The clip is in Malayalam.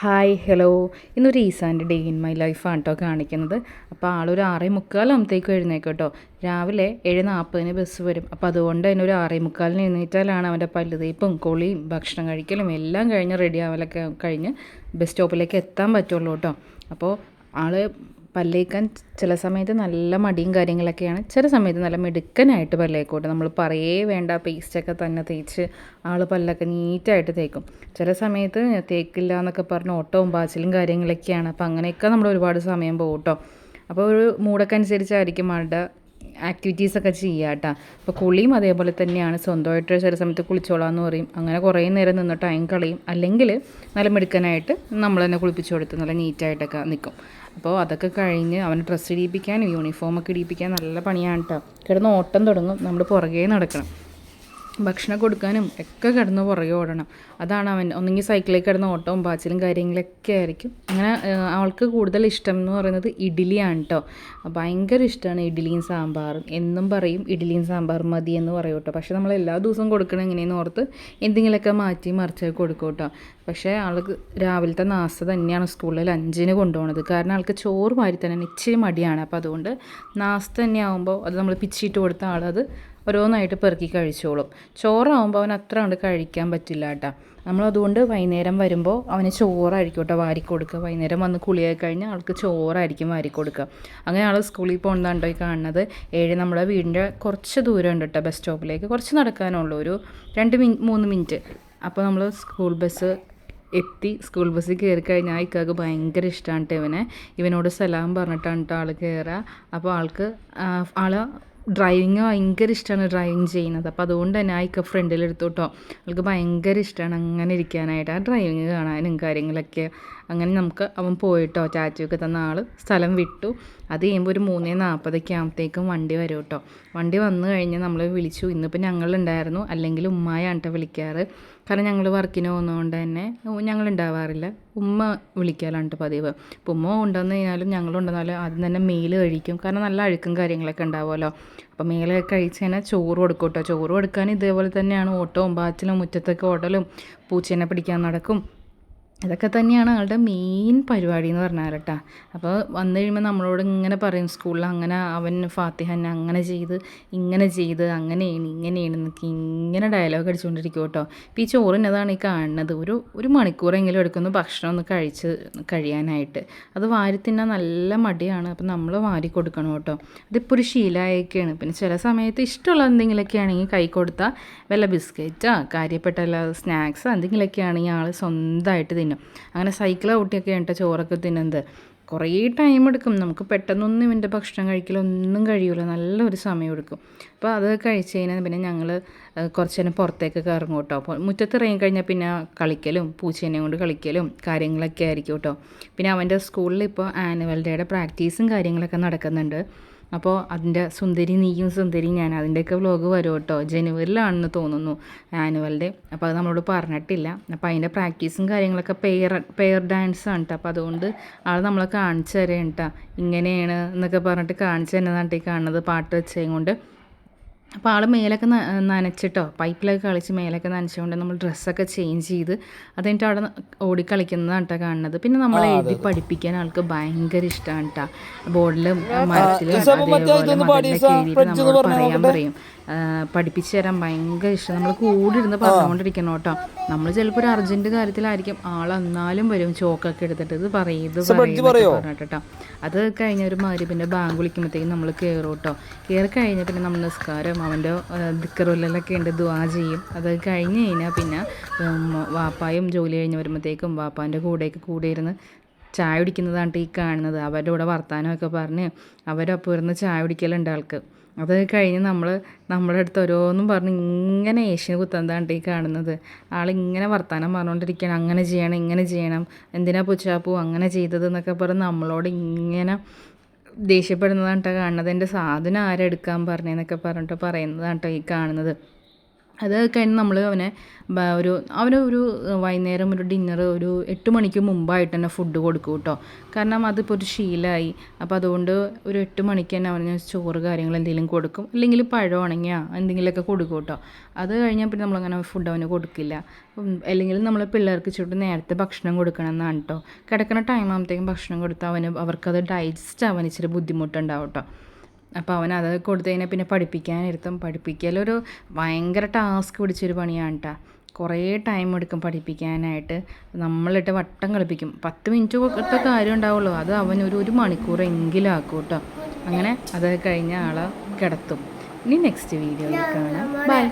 Hi hello. ഇന്നൊരു ഈസാൻ്റെ ഡേ ഇൻ മൈ ലൈഫാണ് കേട്ടോ കാണിക്കുന്നത്. അപ്പോൾ ആളൊരു 6:45 എഴുന്നേക്കും കേട്ടോ. രാവിലെ 7:40 ബസ് വരും. അപ്പോൾ അതുകൊണ്ട് തന്നെ ഒരു 6:45 എഴുന്നേറ്റാലാണ് അവൻ്റെ പല്ല് തേപ്പും കുളിയും ഭക്ഷണം കഴിക്കലും എല്ലാം കഴിഞ്ഞ് റെഡി ആവലൊക്കെ കഴിഞ്ഞ് ബസ് സ്റ്റോപ്പിലേക്ക് എത്താൻ പറ്റുള്ളൂ കേട്ടോ. അപ്പോൾ ആൾ പല്ലേക്കാൻ ചില സമയത്ത് നല്ല മടിയും കാര്യങ്ങളൊക്കെയാണ്, ചില സമയത്ത് നല്ല മിടുക്കനായിട്ട് പല്ലേക്കോട്ടെ. നമ്മൾ പറയേ വേണ്ട, പേസ്റ്റൊക്കെ തന്നെ തേച്ച് ആൾ പല്ലൊക്കെ നീറ്റായിട്ട് തേക്കും. ചില സമയത്ത് തേക്കില്ല എന്നൊക്കെ പറഞ്ഞ് ഓട്ടവും പാച്ചിലും കാര്യങ്ങളൊക്കെയാണ്. അപ്പോൾ അങ്ങനെയൊക്കെ നമ്മൾ ഒരുപാട് സമയം പോകും കേട്ടോ. അപ്പോൾ ഒരു മൂഡൊക്കെ അനുസരിച്ചായിരിക്കും ആളുടെ ആക്ടിവിറ്റീസൊക്കെ ചെയ്യുക കേട്ടോ. അപ്പോൾ കുളിയും അതേപോലെ തന്നെയാണ്. സ്വന്തമായിട്ട് ചില സമയത്ത് കുളിച്ചോളാമെന്ന് പറയും. അങ്ങനെ കുറേ നേരം നിന്ന് ടൈം കളയും. അല്ലെങ്കിൽ നല്ല മിടുക്കനായിട്ട് നമ്മൾ തന്നെ കുളിപ്പിച്ചു കൊടുത്ത് നല്ല നീറ്റായിട്ടൊക്കെ നിൽക്കും. അപ്പോൾ അതൊക്കെ കഴിഞ്ഞ് അവനെ ഡ്രസ്സ് ഇടിപ്പിക്കാനും യൂണിഫോമൊക്കെ ഇടിപ്പിക്കാൻ നല്ല പണിയാണ് കേട്ടോ. കിടന്ന് ഓട്ടം തുടങ്ങും, നമ്മൾ പുറകെ നടക്കണം. ഭക്ഷണം കൊടുക്കാനും ഒക്കെ കിടന്ന് പുറകെ ഓടണം. അതാണ് അവൻ ഒന്നെങ്കിൽ സൈക്കിളിൽ കിടന്ന് ഓട്ടവും പാച്ചിലും കാര്യങ്ങളൊക്കെ ആയിരിക്കും. അങ്ങനെ അവൾക്ക് കൂടുതൽ ഇഷ്ടം എന്ന് പറയുന്നത് ഇഡ്ഡലിയാണ് കേട്ടോ. ഭയങ്കര ഇഷ്ടമാണ് ഇഡ്ഡലിയും സാമ്പാറും. എന്നും പറയും ഇഡ്ഡലിയും സാമ്പാറും മതി എന്ന് പറയും കേട്ടോ. പക്ഷേ നമ്മൾ എല്ലാ ദിവസവും കൊടുക്കണം എങ്ങനെയെന്ന് ഓർത്ത് എന്തെങ്കിലുമൊക്കെ മാറ്റി മറിച്ച് കൊടുക്കും കേട്ടോ. പക്ഷേ ആൾക്ക് രാവിലത്തെ നാസ്ത തന്നെയാണ് സ്കൂളിൽ ലഞ്ചിന് കൊണ്ടുപോകുന്നത്. കാരണം ആൾക്ക് ചോറ് മാറി തന്നെ ഇച്ചിരി മടിയാണ്. അപ്പോൾ അതുകൊണ്ട് നാസ്ത തന്നെ ആകുമ്പോൾ അത് നമ്മൾ പിച്ചിട്ട് കൊടുത്ത ആളത് ഓരോന്നായിട്ട് പെറുക്കി കഴിച്ചോളും. ചോറാകുമ്പോൾ അവൻ അത്ര കൊണ്ട് കഴിക്കാൻ പറ്റില്ല കേട്ടോ. നമ്മളതുകൊണ്ട് വൈകുന്നേരം വരുമ്പോൾ അവന് ചോറായിരിക്കും കേട്ടോ വാരിക്കൊടുക്കുക. വൈകുന്നേരം വന്ന് കുളിയായി കഴിഞ്ഞാൽ ആൾക്ക് ചോറായിരിക്കും വാരിക്കൊടുക്കുക. അങ്ങനെ ആൾ സ്കൂളിൽ പോകുന്നതാണ്ടോ ഈ കാണുന്നത്. നമ്മുടെ വീടിൻ്റെ കുറച്ച് ദൂരം ഉണ്ട് കേട്ടോ ബസ് സ്റ്റോപ്പിലേക്ക്. കുറച്ച് നടക്കാനുള്ളൂ, ഒരു 2-3 മിനിറ്റ്. അപ്പോൾ നമ്മൾ സ്കൂൾ ബസ് എത്തി. സ്കൂൾ ബസ്സിൽ കയറി കഴിഞ്ഞാൽ ഇക്കാക്ക് ഭയങ്കര ഇഷ്ടമാണ് കേട്ടോ. ഇവനോട് സലാം പറഞ്ഞിട്ടാണ് കേട്ടോ ആൾ കയറുക. അപ്പോൾ ആൾ ഡ്രൈവിങ് ഭയങ്കര ഇഷ്ടമാണ്, ഡ്രൈവിങ് ചെയ്യുന്നത്. അപ്പോൾ അതുകൊണ്ട് തന്നെ ആയിക്ക ഫ്രണ്ടിലെടുത്തു കേട്ടോ. അവൾക്ക് ഭയങ്കര ഇഷ്ടമാണ് അങ്ങനെ ഇരിക്കാനായിട്ട്, ആ ഡ്രൈവിങ് കാണാനും കാര്യങ്ങളൊക്കെ. അങ്ങനെ അവൻ പോയിട്ടോ ടാറ്റൊക്കെ തന്ന ആൾ സ്ഥലം വിട്ടു. അത് കഴിയുമ്പോൾ ഒരു 3:40 ആകുമ്പോഴത്തേക്കും വണ്ടി വരും കേട്ടോ. വണ്ടി വന്നു കഴിഞ്ഞ് നമ്മൾ വിളിച്ചു. ഇന്നിപ്പോൾ ഞങ്ങളുണ്ടായിരുന്നു, അല്ലെങ്കിൽ ഉമ്മായാണ് കേട്ടോ വിളിക്കാറ്. കാരണം ഞങ്ങൾ വർക്കിന് പോകുന്നതുകൊണ്ട് തന്നെ ഞങ്ങളുണ്ടാവാറില്ല, ഉമ്മ വിളിക്കാനാണ് പതിവ്. ഇപ്പോൾ ഉമ്മ കൊണ്ടുവന്ന് കഴിഞ്ഞാലും ഞങ്ങളുണ്ടെന്നാലും ആദ്യം തന്നെ മേല് കഴിക്കും. കാരണം നല്ല അഴുക്കും കാര്യങ്ങളൊക്കെ ഉണ്ടാവുമല്ലോ. അപ്പോൾ മേലെ കഴിച്ച് കഴിഞ്ഞാൽ ചോറ് കൊടുക്കും കേട്ടോ. ചോറ് കൊടുക്കാൻ ഇതേപോലെ തന്നെയാണ് ഓട്ടവും പാച്ചിലും മുറ്റത്തൊക്കെ ഓടലും പൂച്ചേനെ പിടിക്കാൻ നടക്കും. ഇതൊക്കെ തന്നെയാണ് ആളുടെ മെയിൻ പരിപാടി എന്ന് പറഞ്ഞാൽ കേട്ടോ. അപ്പോൾ വന്നു കഴിയുമ്പോൾ നമ്മളോട് ഇങ്ങനെ പറയും, സ്കൂളിൽ അങ്ങനെ അവൻ ഫാത്തിഹന്നെ അങ്ങനെ ചെയ്ത് ഇങ്ങനെ ചെയ്ത് അങ്ങനെയാണ് ഇങ്ങനെയാണ് എന്നൊക്കെ ഇങ്ങനെ ഡയലോഗ് അടിച്ചുകൊണ്ടിരിക്കും കേട്ടോ. ഇപ്പോൾ ഈ ചോറിനതാണ് ഈ കാണുന്നത്. ഒരു മണിക്കൂറെങ്കിലും എടുക്കുന്നു ഭക്ഷണം ഒന്ന് കഴിയാനായിട്ട്. അത് വാരി തിന്നാൻ നല്ല മടിയാണ്. അപ്പോൾ നമ്മൾ വാരി കൊടുക്കണം കേട്ടോ. അതിപ്പോൾ ഒരു ശീലമായൊക്കെയാണ്. പിന്നെ ചില സമയത്ത് ഇഷ്ടമുള്ള എന്തെങ്കിലുമൊക്കെ ആണെങ്കിൽ കൈ കൊടുത്താൽ വല്ല ബിസ്ക്കറ്റോ കാര്യപ്പെട്ട സ്നാക്സോ എന്തെങ്കിലുമൊക്കെ ആണെങ്കിൽ ആൾ സ്വന്തമായിട്ട് തിന്നും. അങ്ങനെ സൈക്കിൾ ഔട്ടിയൊക്കെ കേട്ടോ ചോറൊക്കെ തിന്നുന്നത്. കുറേ ടൈം എടുക്കും. നമുക്ക് പെട്ടെന്നൊന്നും ഇവൻ്റെ ഭക്ഷണം കഴിക്കലൊന്നും കഴിയില്ല, നല്ലൊരു സമയം എടുക്കും. അപ്പോൾ അത് കഴിച്ച് കഴിഞ്ഞാൽ പിന്നെ ഞങ്ങൾ കുറച്ച് നേരം പുറത്തേക്കൊക്കെ ഇറങ്ങും കേട്ടോ. അപ്പോൾ മുറ്റത്ത് ഇറങ്ങി കഴിഞ്ഞാൽ പിന്നെ കളിക്കലും പൂച്ചേനെ കൊണ്ട് കളിക്കലും കാര്യങ്ങളൊക്കെ ആയിരിക്കും കേട്ടോ. പിന്നെ അവൻ്റെ സ്കൂളിൽ ഇപ്പോൾ ആനുവൽ ഡേയുടെ പ്രാക്ടീസും കാര്യങ്ങളൊക്കെ നടക്കുന്നുണ്ട്. അപ്പോൾ അതിൻ്റെ സുന്ദരി നീയും സുന്ദരി ഞാൻ അതിൻ്റെയൊക്കെ വ്ലോഗ് വരും കേട്ടോ. ജനുവരിലാണെന്ന് തോന്നുന്നു ആനുവൽ ഡേ. അപ്പോൾ അത് നമ്മളോട് പറഞ്ഞിട്ടില്ല. അപ്പോൾ അതിൻ്റെ പ്രാക്ടീസും കാര്യങ്ങളൊക്കെ പെയർ ഡാൻസാണ് കേട്ടോ. അപ്പോൾ അതുകൊണ്ട് ആൾ നമ്മളെ കാണിച്ചു തരാം കേട്ടോ. ഇങ്ങനെയാണ് എന്നൊക്കെ പറഞ്ഞിട്ട് കാണിച്ചു തന്നതാണ് ഈ കാണുന്നത്, പാട്ട് വെച്ചതും കൊണ്ട്. അപ്പോൾ ആൾ മേലൊക്കെ നനച്ചിട്ടോ, പൈപ്പിലൊക്കെ കളിച്ച് മേലൊക്കെ നനച്ചുകൊണ്ട് നമ്മൾ ഡ്രസ്സൊക്കെ ചേഞ്ച് ചെയ്ത് അത് കഴിഞ്ഞിട്ട് അവിടെ ഓടിക്കളിക്കുന്നതാണ് കേട്ടോ കാണുന്നത്. പിന്നെ നമ്മളെ എഴുതി പഠിപ്പിക്കാൻ ആൾക്ക് ഭയങ്കര ഇഷ്ടമാണ് കേട്ടോ. ബോർഡിലും മരത്തിലും അതേപോലെ മതിലൊക്കെ എഴുതിയിട്ട് നമ്മളോട് പറയും പഠിപ്പിച്ച് തരാൻ ഭയങ്കര ഇഷ്ടം. നമ്മൾ കൂടെ ഇരുന്ന് പറഞ്ഞുകൊണ്ടിരിക്കണം കേട്ടോ. നമ്മൾ ചിലപ്പോൾ ഒരു അർജൻറ്റ് കാര്യത്തിലായിരിക്കും, ആളെന്നാലും വരും ചോക്കൊക്കെ എടുത്തിട്ട് ഇത് പറഞ്ഞിട്ടോ. അത് കഴിഞ്ഞ ഒരു പിന്നെ ബാങ്ക് വിളിക്കുമ്പോഴത്തേക്കും നമ്മൾ കയറും കേട്ടോ. കയറി കഴിഞ്ഞാൽ പിന്നെ നമ്മൾ നിസ്കാരം അവൻ്റെ ദിക്കറുല്ലൊക്കെ ഉണ്ട്, ദുആ ചെയ്യും. അത് കഴിഞ്ഞ് കഴിഞ്ഞാൽ പിന്നെ വാപ്പായും ജോലി കഴിഞ്ഞ് വരുമ്പോഴത്തേക്കും വാപ്പാൻ്റെ കൂടെ ഇരുന്ന് ചായ കുടിക്കുന്നതാണ് ഈ കാണുന്നത്. അവരുടെ കൂടെ വർത്താനമൊക്കെ പറഞ്ഞ് അവരൊപ്പം ഇരുന്ന് ചായ കുടിക്കലുണ്ട് ആൾക്ക്. അത് കഴിഞ്ഞ് നമ്മുടെ അടുത്ത് ഓരോന്നും പറഞ്ഞ് ഇങ്ങനെ ഏഷ്യന് കുത്തുന്നതാണ് ഈ കാണുന്നത്. ആളിങ്ങനെ വർത്താനം പറഞ്ഞുകൊണ്ടിരിക്കുകയാണ്. അങ്ങനെ ചെയ്യണം ഇങ്ങനെ ചെയ്യണം, എന്തിനാ പുച്ചാപ്പൂ അങ്ങനെ ചെയ്തത് എന്നൊക്കെ പറഞ്ഞ് നമ്മളോട് ഇങ്ങനെ ദേഷ്യപ്പെടുന്നതാണ് കേട്ടോ കാണുന്നത്. എൻ്റെ സാധനം ആരെടുക്കാൻ പറഞ്ഞതെന്നൊക്കെ പറഞ്ഞിട്ട് പറയുന്നതാണ് കേട്ടോ ഈ കാണുന്നത്. അത് കഴിഞ്ഞ് നമ്മൾ അവനൊരു വൈകുന്നേരം ഒരു ഡിന്നർ ഒരു 8 മണിക്ക് മുമ്പായിട്ട് തന്നെ ഫുഡ് കൊടുക്കും കേട്ടോ. കാരണം അതിപ്പോൾ ഒരു ശീലമായി. അപ്പോൾ അതുകൊണ്ട് ഒരു 8 മണിക്ക് തന്നെ അവന് ചോറ് കാര്യങ്ങൾ എന്തെങ്കിലും കൊടുക്കും, അല്ലെങ്കിൽ പഴം ഉണങ്ങിയ എന്തെങ്കിലുമൊക്കെ കൊടുക്കും കേട്ടോ. അത് കഴിഞ്ഞാൽ പിന്നെ നമ്മളങ്ങനെ ഫുഡ് അവന് കൊടുക്കില്ല. അല്ലെങ്കിൽ നമ്മൾ പിള്ളേർക്ക് ചുട്ട് നേരത്തെ ഭക്ഷണം കൊടുക്കണം എന്നാണ് കേട്ടോ. കിടക്കുന്ന ടൈം ആകുമ്പോഴത്തേക്കും ഭക്ഷണം കൊടുത്താൽ അവർക്കത് ഡൈജസ്റ്റ് ആവാൻ ഇച്ചിരി ബുദ്ധിമുട്ടുണ്ടാവും കേട്ടോ. അപ്പോൾ അവനത് കൊടുത്തു കഴിഞ്ഞാൽ പിന്നെ പഠിപ്പിക്കാനിരുത്തും. പഠിപ്പിക്കലൊരു ഭയങ്കര ടാസ്ക് പിടിച്ചൊരു പണിയാണ് കേട്ടോ. കുറേ ടൈം എടുക്കും പഠിപ്പിക്കാനായിട്ട്. നമ്മളിട്ട് വട്ടം കളിപ്പിക്കും. 10 മിനിറ്റ് കൊടുത്ത കാര്യം ഉണ്ടാവുള്ളൂ, അത് അവനൊരു മണിക്കൂറെങ്കിലും ആക്കും കേട്ടോ. അങ്ങനെ അത് കഴിഞ്ഞ ആളെ കിടത്തും. ഇനി നെക്സ്റ്റ് വീഡിയോയിൽ കാണാം. ബൈ.